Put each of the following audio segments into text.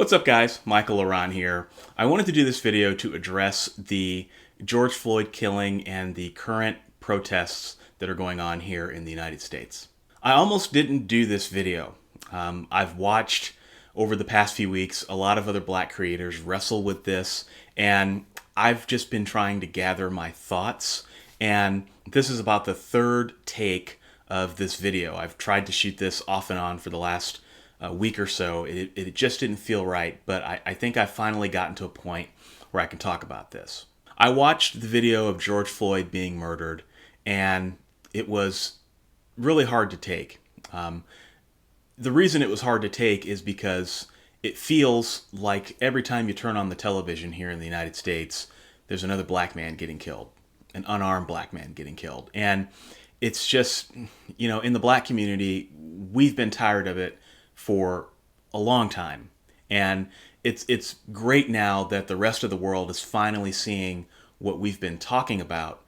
What's up, guys? Michael Laron here. I wanted to do this video to address the George Floyd killing and the current protests that are going on here in the United States. I almost didn't do this video. I've watched over the past few weeks a lot of other black creators wrestle with this, and I've just been trying to gather my thoughts, and this is about the third take of this video. I've tried to shoot this off and on for the last week or so. It just didn't feel right, but I think I've finally gotten to a point where I can talk about this. I watched the video of George Floyd being murdered, and it was really hard to take. The reason it was hard to take is because it feels like every time you turn on the television here in the United States, there's another black man getting killed, an unarmed black man getting killed. And it's just, in the black community, we've been tired of it for a long time. And it's great now that the rest of the world is finally seeing what we've been talking about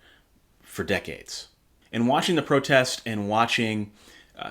for decades. And watching the protest and watching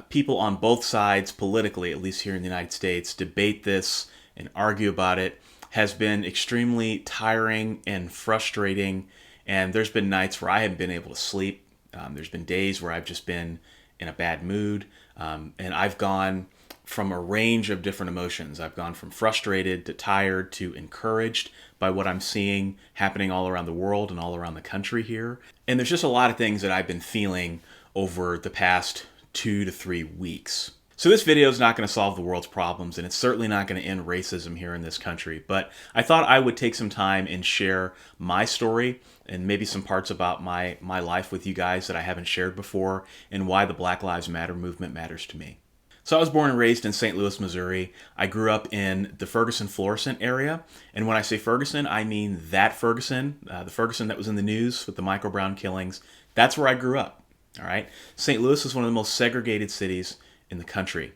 people on both sides politically, at least here in the United States, debate this and argue about it has been extremely tiring and frustrating. And there's been nights where I haven't been able to sleep. There's been days where I've just been in a bad mood. And I've gone from a range of different emotions. I've gone from frustrated to tired to encouraged by what I'm seeing happening all around the world and all around the country here. And there's just a lot of things that I've been feeling over the past 2 to 3 weeks. So this video is not going to solve the world's problems, and it's certainly not going to end racism here in this country, but I thought I would take some time and share my story and maybe some parts about my life with you guys that I haven't shared before, and why the Black Lives Matter movement matters to me. So I was born and raised in St. Louis, Missouri. I grew up in the Ferguson-Florissant area. And when I say Ferguson, I mean that Ferguson, the Ferguson that was in the news with the Michael Brown killings. That's where I grew up. All right. St. Louis is one of the most segregated cities in the country.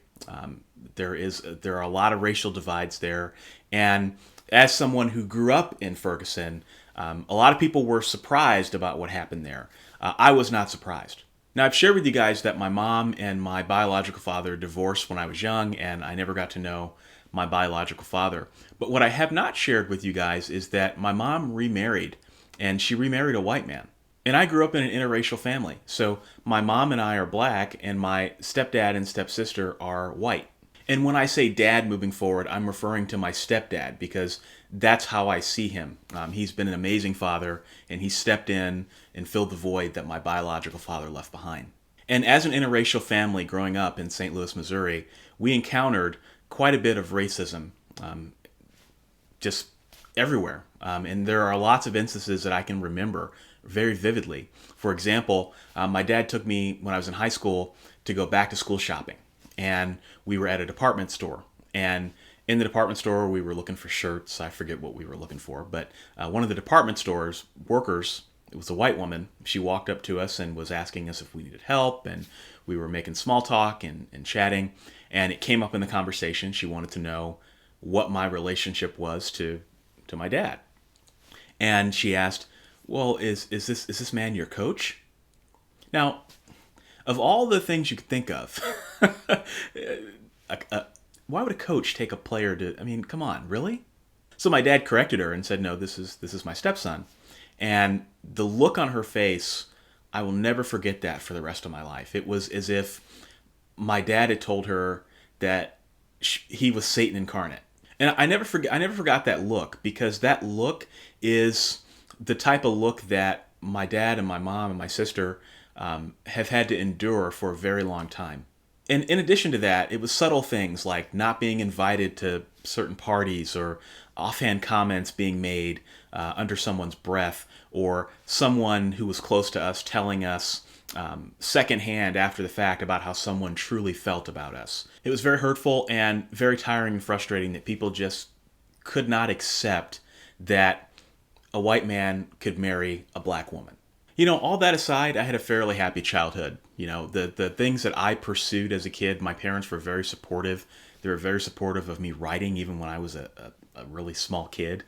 There are a lot of racial divides there. And as someone who grew up in Ferguson, a lot of people were surprised about what happened there. I was not surprised. Now, I've shared with you guys that my mom and my biological father divorced when I was young, and I never got to know my biological father. But what I have not shared with you guys is that my mom remarried, and she remarried a white man. And I grew up in an interracial family. So my mom and I are black, and my stepdad and stepsister are white. And when I say dad moving forward, I'm referring to my stepdad because that's how I see him. He's been an amazing father, and he stepped in and filled the void that my biological father left behind. And as an interracial family growing up in St. Louis, Missouri, we encountered quite a bit of racism just everywhere. And there are lots of instances that I can remember very vividly. For example, my dad took me when I was in high school to go back to school shopping. And we were at a department store. And in the department store, we were looking for shirts. I forget what we were looking for. But one of the department store's workers, it was a white woman, she walked up to us and was asking us if we needed help. And we were making small talk and chatting. And it came up in the conversation. She wanted to know what my relationship was to my dad. And she asked, well, is this man your coach? Now, of all the things you could think of, why would a coach take a player to, come on, really? So my dad corrected her and said, no, this is my stepson. And the look on her face, I will never forget that for the rest of my life. It was as if my dad had told her that he was Satan incarnate. And I never forgot that look, because that look is the type of look that my dad and my mom and my sister have had to endure for a very long time. And in addition to that, it was subtle things like not being invited to certain parties, or offhand comments being made under someone's breath, or someone who was close to us telling us secondhand after the fact about how someone truly felt about us. It was very hurtful and very tiring and frustrating that people just could not accept that a white man could marry a black woman. All that aside, I had a fairly happy childhood. The things that I pursued as a kid, my parents were very supportive. They were very supportive of me writing, even when I was a really small kid.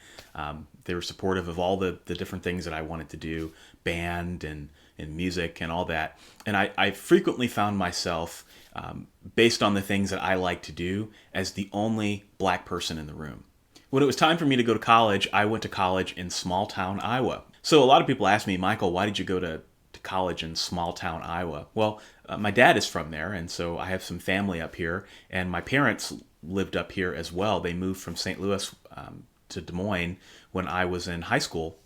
They were supportive of all the different things that I wanted to do, band and music and all that. And I frequently found myself, based on the things that I like to do, as the only black person in the room. When it was time for me to go to college, I went to college in small town Iowa. So a lot of people ask me, Michael, why did you go to college in small town Iowa? Well, my dad is from there, and so I have some family up here, and my parents lived up here as well. They moved from St. Louis to Des Moines when I was in high school.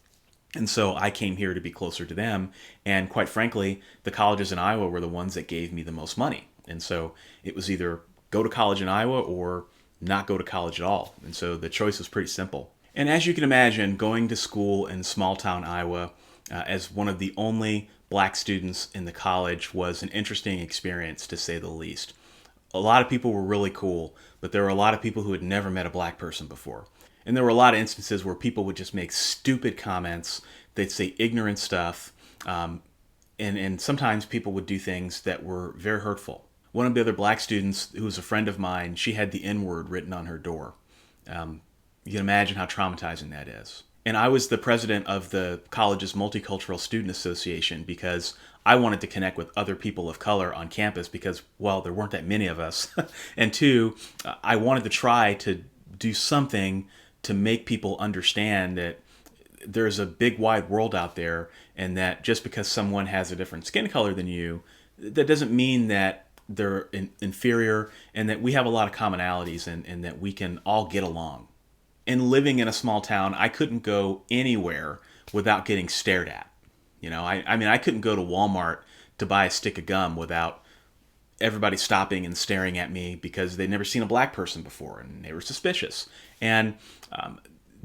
And so I came here to be closer to them. And quite frankly, the colleges in Iowa were the ones that gave me the most money. And so it was either go to college in Iowa or not go to college at all. And so the choice was pretty simple. And as you can imagine, going to school in small town Iowa as one of the only black students in the college was an interesting experience, to say the least. A lot of people were really cool, but there were a lot of people who had never met a black person before. And there were a lot of instances where people would just make stupid comments. They'd say ignorant stuff. And sometimes people would do things that were very hurtful. One of the other black students, who was a friend of mine, she had the N-word written on her door. You can imagine how traumatizing that is. And I was the president of the college's Multicultural Student Association because I wanted to connect with other people of color on campus because, well, there weren't that many of us. And two, I wanted to try to do something to make people understand that there's a big wide world out there, and that just because someone has a different skin color than you, that doesn't mean that they're inferior, and that we have a lot of commonalities, and that we can all get along. And living in a small town, I couldn't go anywhere without getting stared at. You know, I mean, I couldn't go to Walmart to buy a stick of gum without everybody stopping and staring at me because they'd never seen a black person before and they were suspicious. And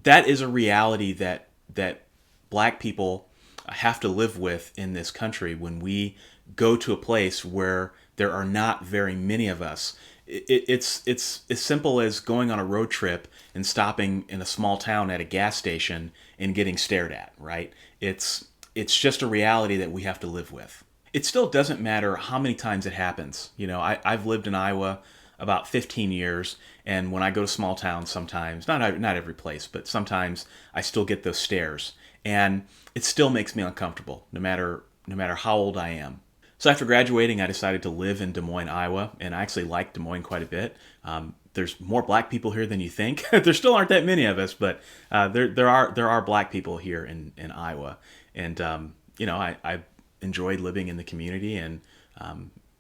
that is a reality that black people have to live with in this country when we go to a place where there are not very many of us. It's as simple as going on a road trip and stopping in a small town at a gas station and getting stared at, right? It's just a reality that we have to live with. It still doesn't matter how many times it happens. You know, I've lived in Iowa about 15 years, and when I go to small towns sometimes, not every place, but sometimes I still get those stares, and it still makes me uncomfortable, no matter how old I am. So after graduating, I decided to live in Des Moines, Iowa, and I actually like Des Moines quite a bit. There's more black people here than you think. There still aren't that many of us, but there are black people here in Iowa, and you know, I enjoyed living in the community, and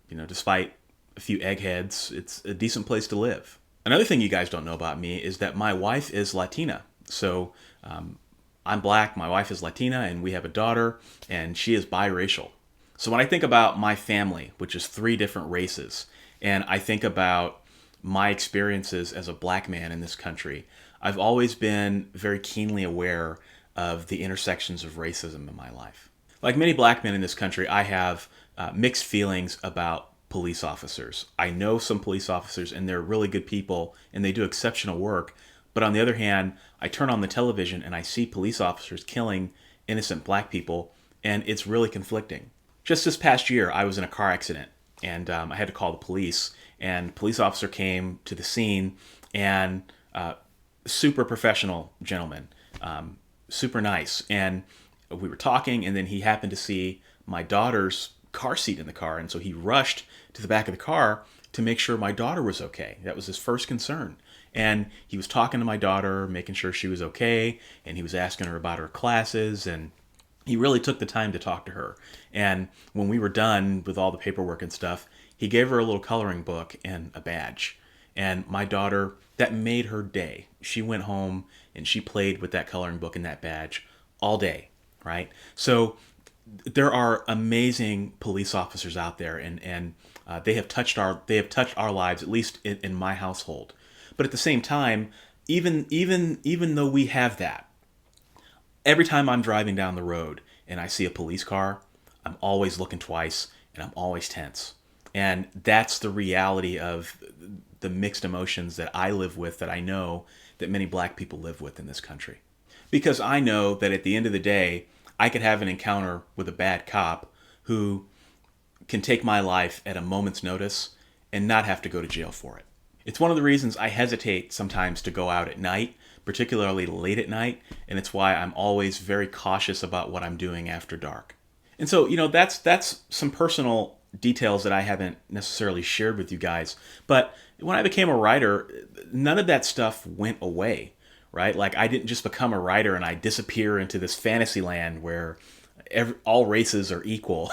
you know, despite a few eggheads, it's a decent place to live. Another thing you guys don't know about me is that my wife is Latina. So I'm black, my wife is Latina, and we have a daughter, and she is biracial. So when I think about my family, which is 3 different races, and I think about my experiences as a black man in this country, I've always been very keenly aware of the intersections of racism in my life. Like many black men in this country, I have mixed feelings about police officers. I know some police officers, and they're really good people, and they do exceptional work. But on the other hand, I turn on the television and I see police officers killing innocent black people, and it's really conflicting. Just this past year, I was in a car accident, and I had to call the police, and a police officer came to the scene, and super professional gentleman, super nice. And we were talking, and then he happened to see my daughter's car seat in the car, and so he rushed to the back of the car to make sure my daughter was okay. That was his first concern. And he was talking to my daughter, making sure she was okay, and he was asking her about her classes, and he really took the time to talk to her. And when we were done with all the paperwork and stuff, he gave her a little coloring book and a badge. And my daughter, that made her day. She went home and she played with that coloring book and that badge all day, right? So there are amazing police officers out there, and they have touched our lives, at least in my household. But at the same time, even though we have that, every time I'm driving down the road and I see a police car, I'm always looking twice and I'm always tense. And that's the reality of the mixed emotions that I live with, that I know that many black people live with in this country. Because I know that at the end of the day, I could have an encounter with a bad cop who can take my life at a moment's notice and not have to go to jail for it. It's one of the reasons I hesitate sometimes to go out at night, particularly late at night, and it's why I'm always very cautious about what I'm doing after dark. And so, you know, that's some personal details that I haven't necessarily shared with you guys. But when I became a writer, none of that stuff went away, right? Like I didn't just become a writer and I disappear into this fantasy land where all races are equal.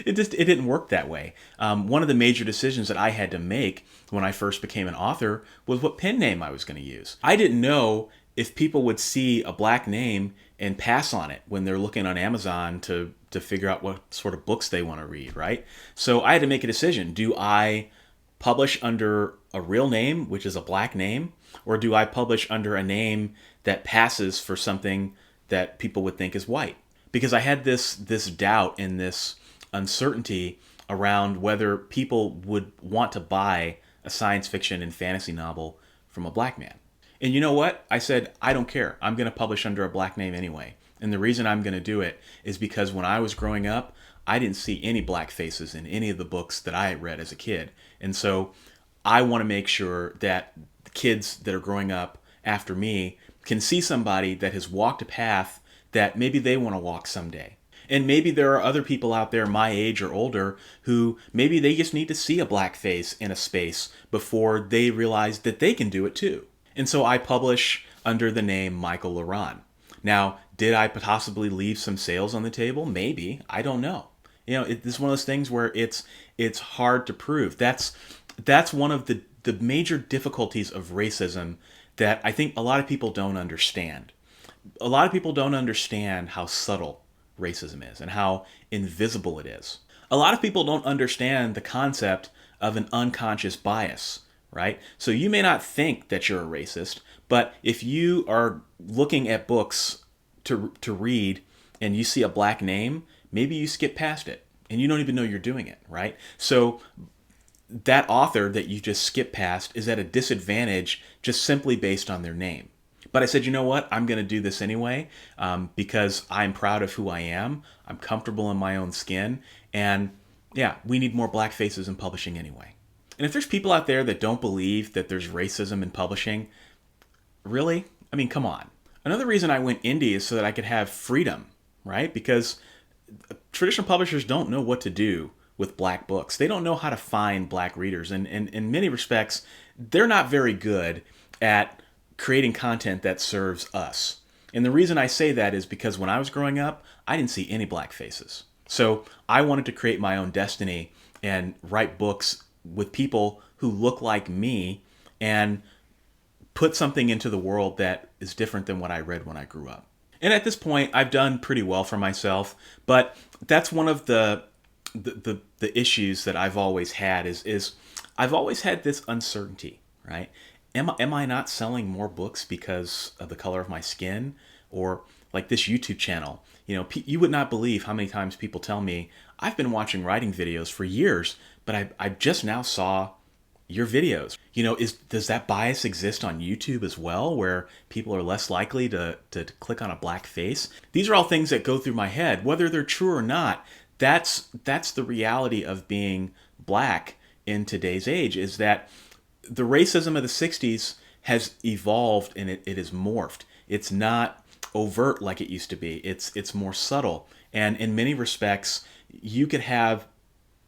It didn't work that way. One of the major decisions that I had to make when I first became an author was what pen name I was going to use. I didn't know if people would see a black name and pass on it when they're looking on Amazon to figure out what sort of books they want to read, right? So I had to make a decision. Do I publish under a real name, which is a black name, or do I publish under a name that passes for something that people would think is white? Because I had this doubt and this uncertainty around whether people would want to buy a science fiction and fantasy novel from a black man. And you know what? I said, I don't care. I'm going to publish under a black name anyway. And the reason I'm going to do it is because when I was growing up, I didn't see any black faces in any of the books that I read as a kid. And so I want to make sure that the kids that are growing up after me can see somebody that has walked a path that maybe they want to walk someday. And maybe there are other people out there my age or older who maybe they just need to see a black face in a space before they realize that they can do it too. And so I publish under the name Michael Laron. Now, did I possibly leave some sales on the table? Maybe. I don't know. You know, this is one of those things where it's hard to prove. That's one of the major difficulties of racism that I think a lot of people don't understand. A lot of people don't understand how subtle racism is and how invisible it is. A lot of people don't understand the concept of an unconscious bias, right? So you may not think that you're a racist, but if you are looking at books to read and you see a black name, maybe you skip past it and you don't even know you're doing it, right? So that author that you just skip past is at a disadvantage just simply based on their name. But I said, you know what? I'm going to do this anyway because I'm proud of who I am. I'm comfortable in my own skin. And yeah, we need more black faces in publishing anyway. And if there's people out there that don't believe that there's racism in publishing, really? I mean, come on. Another reason I went indie is so that I could have freedom, right? Because traditional publishers don't know what to do with black books. They don't know how to find black readers. And in many respects, they're not very good at creating content that serves us. And the reason I say that is because when I was growing up, I didn't see any black faces. So I wanted to create my own destiny and write books with people who look like me and put something into the world that is different than what I read when I grew up. And at this point, I've done pretty well for myself, but that's one of the issues that I've always had is I've always had this uncertainty, right? Am I not selling more books because of the color of my skin? Or like this YouTube channel, you know, you would not believe how many times people tell me, I've been watching writing videos for years, but I just now saw your videos. You know, does that bias exist on YouTube as well, where people are less likely to click on a black face? These are all things that go through my head, whether they're true or not. That's the reality of being black in today's age, is that the racism of the 60s has evolved and it has morphed. It's not overt like it used to be. It's more subtle. And in many respects, you could have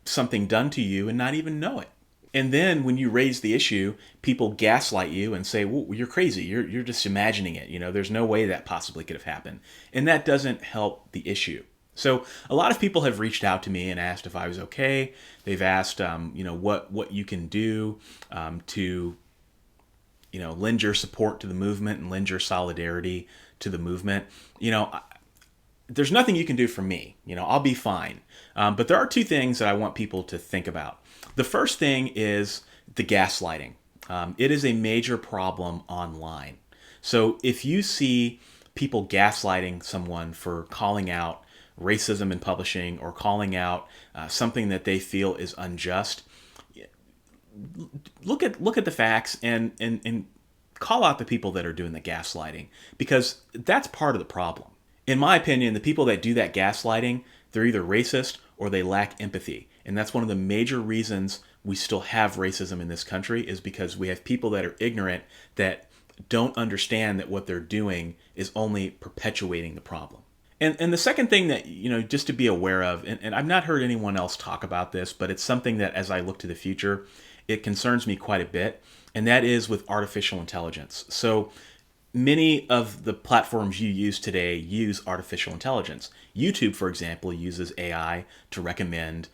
something done to you and not even know it. And then when you raise the issue, people gaslight you and say, well, you're crazy. You're just imagining it. You know, there's no way that possibly could have happened. And that doesn't help the issue. So a lot of people have reached out to me and asked if I was okay. They've asked, what you can do to, lend your support to the movement and lend your solidarity to the movement. There's nothing you can do for me. I'll be fine. But there are two things that I want people to think about. The first thing is the gaslighting. It is a major problem online. So if you see people gaslighting someone for calling out racism in publishing or calling out something that they feel is unjust, look at the facts and call out the people that are doing the gaslighting, because that's part of the problem. In my opinion, the people that do that gaslighting, they're either racist or they lack empathy. And that's one of the major reasons we still have racism in this country, is because we have people that are ignorant, that don't understand that what they're doing is only perpetuating the problem. And the second thing that, just to be aware of, and I've not heard anyone else talk about this, but it's something that as I look to the future, it concerns me quite a bit, and that is with artificial intelligence. So many of the platforms you use today use artificial intelligence. YouTube, for example, uses AI to recommend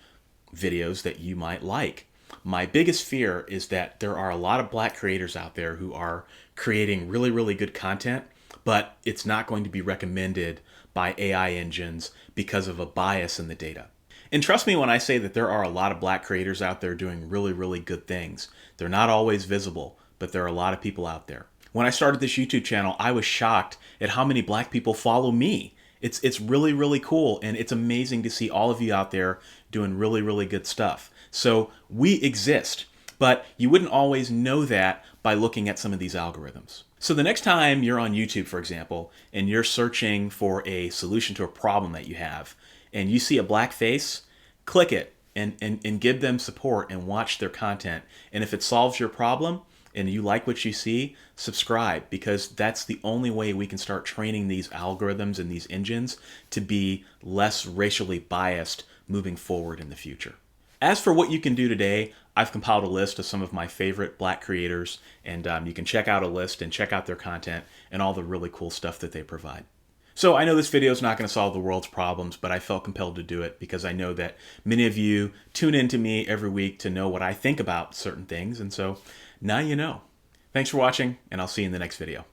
videos that you might like. My biggest fear is that there are a lot of black creators out there who are creating really, really good content, but it's not going to be recommended by AI engines because of a bias in the data. And trust me when I say that there are a lot of black creators out there doing really, really good things. They're not always visible, but there are a lot of people out there. When I started this YouTube channel, I was shocked at how many black people follow me. It's really, really cool, and it's amazing to see all of you out there doing really, really good stuff. So we exist, but you wouldn't always know that by looking at some of these algorithms. So the next time you're on YouTube, for example, and you're searching for a solution to a problem that you have, and you see a black face, click it and give them support and watch their content. And if it solves your problem, and you like what you see, subscribe, because that's the only way we can start training these algorithms and these engines to be less racially biased moving forward in the future. As for what you can do today, I've compiled a list of some of my favorite black creators, and you can check out a list and check out their content and all the really cool stuff that they provide. So I know this video is not going to solve the world's problems, but I felt compelled to do it because I know that many of you tune in to me every week to know what I think about certain things, and so now you know. Thanks for watching, and I'll see you in the next video.